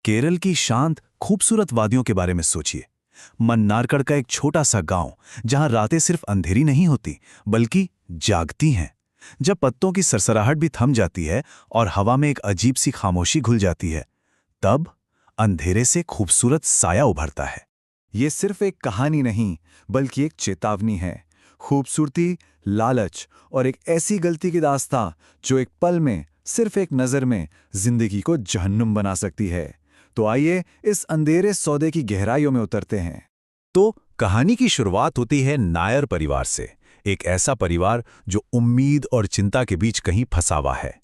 केरल की शांत खूबसूरत वादियों के बारे में सोचिए। मन्नारकड़ का एक छोटा सा गांव जहां रातें सिर्फ अंधेरी नहीं होती बल्कि जागती हैं। जब पत्तों की सरसराहट भी थम जाती है और हवा में एक अजीब सी खामोशी घुल जाती है, तब अंधेरे से खूबसूरत साया उभरता है। ये सिर्फ एक कहानी नहीं बल्कि एक चेतावनी है। खूबसूरती, लालच और एक ऐसी गलती की दास्तां जो एक पल में, सिर्फ एक नज़र में जिंदगी को जहन्नुम बना सकती है। तो आइए इस अंधेरे सौदे की गहराइयों में उतरते हैं। तो कहानी की शुरुआत होती है नायर परिवार से। एक ऐसा परिवार जो उम्मीद और चिंता के बीच कहीं फंसा हुआ है।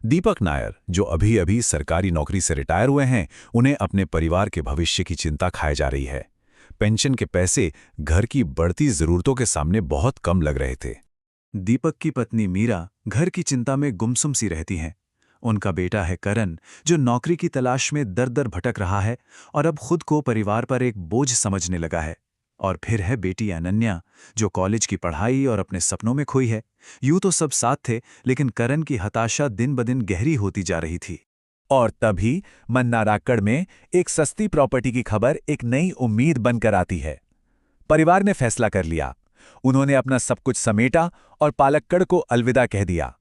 दीपक नायर, जो अभी अभी सरकारी नौकरी से रिटायर हुए हैं, उन्हें अपने परिवार के भविष्य की चिंता खाए जा रही है। पेंशन के पैसे घर की बढ़ती जरूरतों के सामने बहुत कम लग रहे थे। दीपक की पत्नी मीरा घर की चिंता में गुमसुम सी रहती हैं। उनका बेटा है करण, जो नौकरी की तलाश में दर-दर भटक रहा है और अब खुद को परिवार पर एक बोझ समझने लगा है। और फिर है बेटी अनन्या, जो कॉलेज की पढ़ाई और अपने सपनों में खोई है। यूं तो सब साथ थे, लेकिन करण की हताशा दिन ब दिन गहरी होती जा रही थी। और तभी मन्नाराकड़ में एक सस्ती प्रॉपर्टी की खबर एक नई उम्मीद बनकर आती है। परिवार ने फैसला कर लिया। उन्होंने अपना सब कुछ समेटा और पालक्कड़ को अलविदा कह दिया।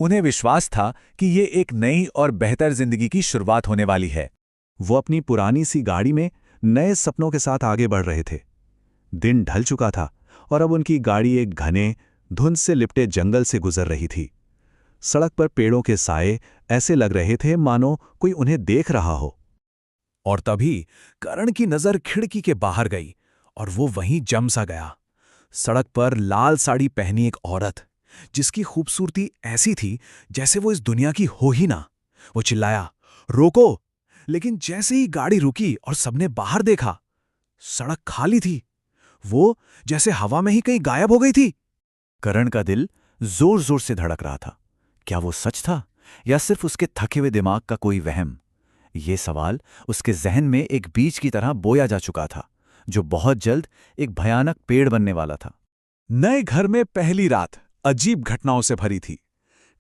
उन्हें विश्वास था कि ये एक नई और बेहतर जिंदगी की शुरुआत होने वाली है। वो अपनी पुरानी सी गाड़ी में नए सपनों के साथ आगे बढ़ रहे थे। दिन ढल चुका था और अब उनकी गाड़ी एक घने, धुंध से लिपटे जंगल से गुजर रही थी। सड़क पर पेड़ों के साए ऐसे लग रहे थे मानो कोई उन्हें देख रहा हो। और तभी करण की नजर खिड़की के बाहर गई और वो वहीं जम सा गया। सड़क पर लाल साड़ी पहनी एक औरत, जिसकी खूबसूरती ऐसी थी जैसे वो इस दुनिया की हो ही ना। वो चिल्लाया, रोको! लेकिन जैसे ही गाड़ी रुकी और सबने बाहर देखा, सड़क खाली थी। वो जैसे हवा में ही कहीं गायब हो गई थी। करण का दिल जोर जोर से धड़क रहा था। क्या वो सच था या सिर्फ उसके थके हुए दिमाग का कोई वहम? ये सवाल उसके जहन में एक बीज की तरह बोया जा चुका था, जो बहुत जल्द एक भयानक पेड़ बनने वाला था। नए घर में पहली रात अजीब घटनाओं से भरी थी।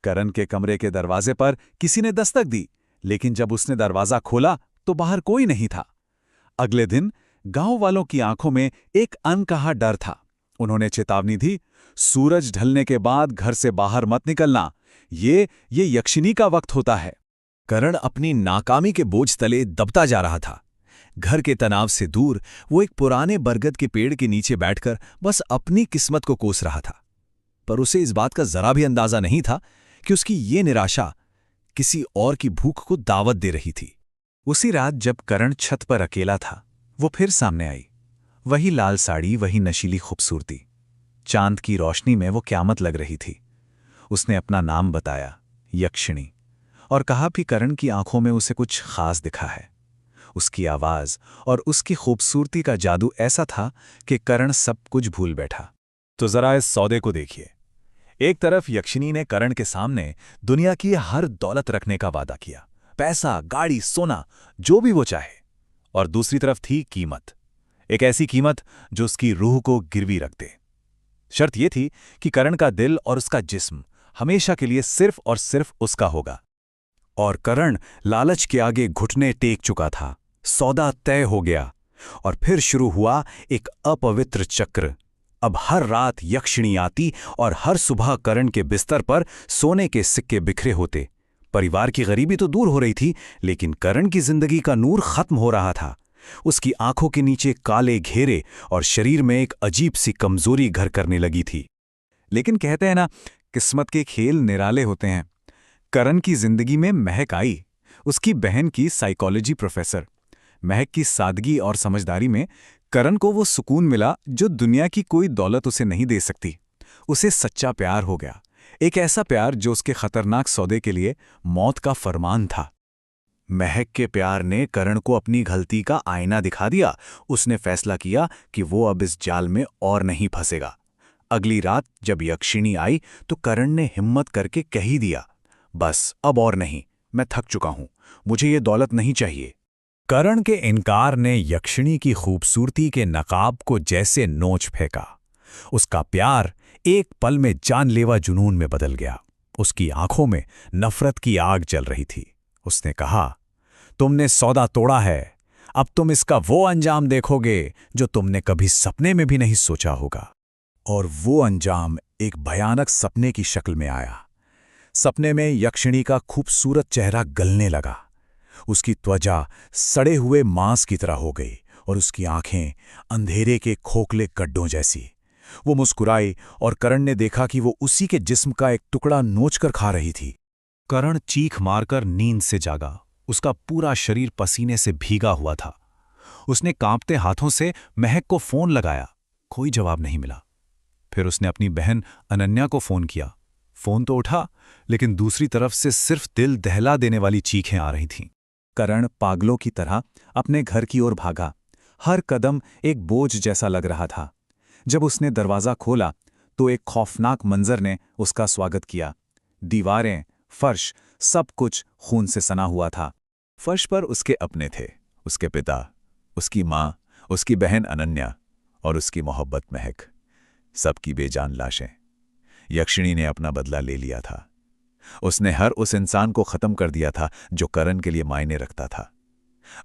करण के कमरे के दरवाजे पर किसी ने दस्तक दी, लेकिन जब उसने दरवाजा खोला तो बाहर कोई नहीं था। अगले दिन गांव वालों की आंखों में एक अनकहा डर था। उन्होंने चेतावनी दी, सूरज ढलने के बाद घर से बाहर मत निकलना। ये यक्षिणी का वक्त होता है। करण अपनी नाकामी के बोझ तले दबता जा रहा था। घर के तनाव से दूर वो एक पुराने बरगद के पेड़ के नीचे बैठकर बस अपनी किस्मत को कोस रहा था। पर उसे इस बात का जरा भी अंदाजा नहीं था कि उसकी ये निराशा किसी और की भूख को दावत दे रही थी। उसी रात जब करण छत पर अकेला था, वो फिर सामने आई। वही लाल साड़ी, वही नशीली खूबसूरती। चांद की रोशनी में वो क़यामत लग रही थी। उसने अपना नाम बताया, यक्षिणी, और कहा भी करण की आंखों में उसे कुछ खास दिखा है। उसकी आवाज और उसकी खूबसूरती का जादू ऐसा था कि करण सब कुछ भूल बैठा। तो जरा इस सौदे को देखिए। एक तरफ यक्षिणी ने करण के सामने दुनिया की हर दौलत रखने का वादा किया, पैसा, गाड़ी, सोना, जो भी वो चाहे। और दूसरी तरफ थी कीमत, एक ऐसी कीमत जो उसकी रूह को गिरवी रख दे। शर्त यह थी कि करण का दिल और उसका जिस्म हमेशा के लिए सिर्फ और सिर्फ उसका होगा। और करण लालच के आगे घुटने टेक चुका था। सौदा तय हो गया और फिर शुरू हुआ एक अपवित्र चक्र। अब हर रात यक्षिणी आती और हर सुबह करण के बिस्तर पर सोने के सिक्के बिखरे होते। परिवार की गरीबी तो दूर हो रही थी, लेकिन करण की जिंदगी का नूर खत्म हो रहा था। उसकी आंखों के नीचे काले घेरे और शरीर में एक अजीब सी कमजोरी घर करने लगी थी। लेकिन कहते हैं ना, किस्मत के खेल निराले होते हैं। करण की जिंदगी में महक आई, उसकी बहन की साइकोलॉजी प्रोफेसर। महक की सादगी और समझदारी में करण को वो सुकून मिला जो दुनिया की कोई दौलत उसे नहीं दे सकती। उसे सच्चा प्यार हो गया, एक ऐसा प्यार जो उसके खतरनाक सौदे के लिए मौत का फरमान था। महक के प्यार ने करण को अपनी गलती का आईना दिखा दिया। उसने फैसला किया कि वो अब इस जाल में और नहीं फंसेगा। अगली रात जब यक्षिणी आई तो करण ने हिम्मत करके कह ही दिया, बस अब और नहीं, मैं थक चुका हूं, मुझे ये दौलत नहीं चाहिए। करण के इनकार ने यक्षिणी की खूबसूरती के नकाब को जैसे नोच फेंका। उसका प्यार एक पल में जानलेवा जुनून में बदल गया। उसकी आंखों में नफरत की आग जल रही थी। उसने कहा, तुमने सौदा तोड़ा है। अब तुम इसका वो अंजाम देखोगे जो तुमने कभी सपने में भी नहीं सोचा होगा। और वो अंजाम एक भयानक सपने की शक्ल में आया। सपने में यक्षिणी का खूबसूरत चेहरा गलने लगा। उसकी त्वचा सड़े हुए मांस की तरह हो गई और उसकी आंखें अंधेरे के खोखले गड्ढों जैसी। वो मुस्कुराई और करण ने देखा कि वो उसी के जिस्म का एक टुकड़ा नोचकर खा रही थी। करण चीख मारकर नींद से जागा। उसका पूरा शरीर पसीने से भीगा हुआ था। उसने कांपते हाथों से महक को फोन लगाया। कोई जवाब नहीं मिला। फिर उसने अपनी बहन अनन्या को फोन किया। फोन तो उठा, लेकिन दूसरी तरफ से सिर्फ दिल दहला देने वाली चीखें आ रही थीं। करण पागलों की तरह अपने घर की ओर भागा। हर कदम एक बोझ जैसा लग रहा था। जब उसने दरवाज़ा खोला तो एक खौफनाक मंजर ने उसका स्वागत किया। दीवारें, फर्श, सब कुछ खून से सना हुआ था। फर्श पर उसके अपने थे, उसके पिता, उसकी माँ, उसकी बहन अनन्या और उसकी मोहब्बत महक। सबकी बेजान लाशें। यक्षिणी ने अपना बदला ले लिया था। उसने हर उस इंसान को खत्म कर दिया था जो करण के लिए मायने रखता था।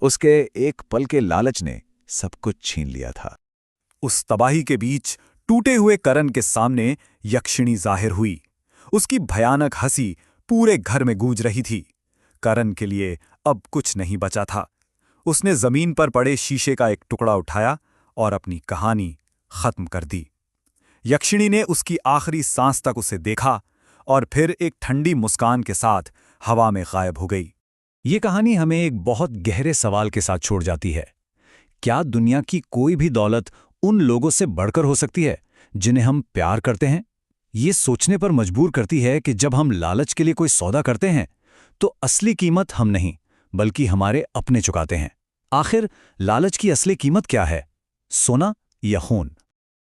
उसके एक पल के लालच ने सब कुछ छीन लिया था। उस तबाही के बीच टूटे हुए करण के सामने यक्षिणी जाहिर हुई। उसकी भयानक हंसी पूरे घर में गूंज रही थी। करण के लिए अब कुछ नहीं बचा था। उसने जमीन पर पड़े शीशे का एक टुकड़ा उठाया और अपनी कहानी खत्म कर दी। यक्षिणी ने उसकी आखिरी सांस तक उसे देखा और फिर एक ठंडी मुस्कान के साथ हवा में गायब हो गई। ये कहानी हमें एक बहुत गहरे सवाल के साथ छोड़ जाती है। क्या दुनिया की कोई भी दौलत उन लोगों से बढ़कर हो सकती है जिन्हें हम प्यार करते हैं? ये सोचने पर मजबूर करती है कि जब हम लालच के लिए कोई सौदा करते हैं तो असली कीमत हम नहीं बल्कि हमारे अपने चुकाते हैं। आखिर लालच की असली कीमत क्या है? सोना या खून?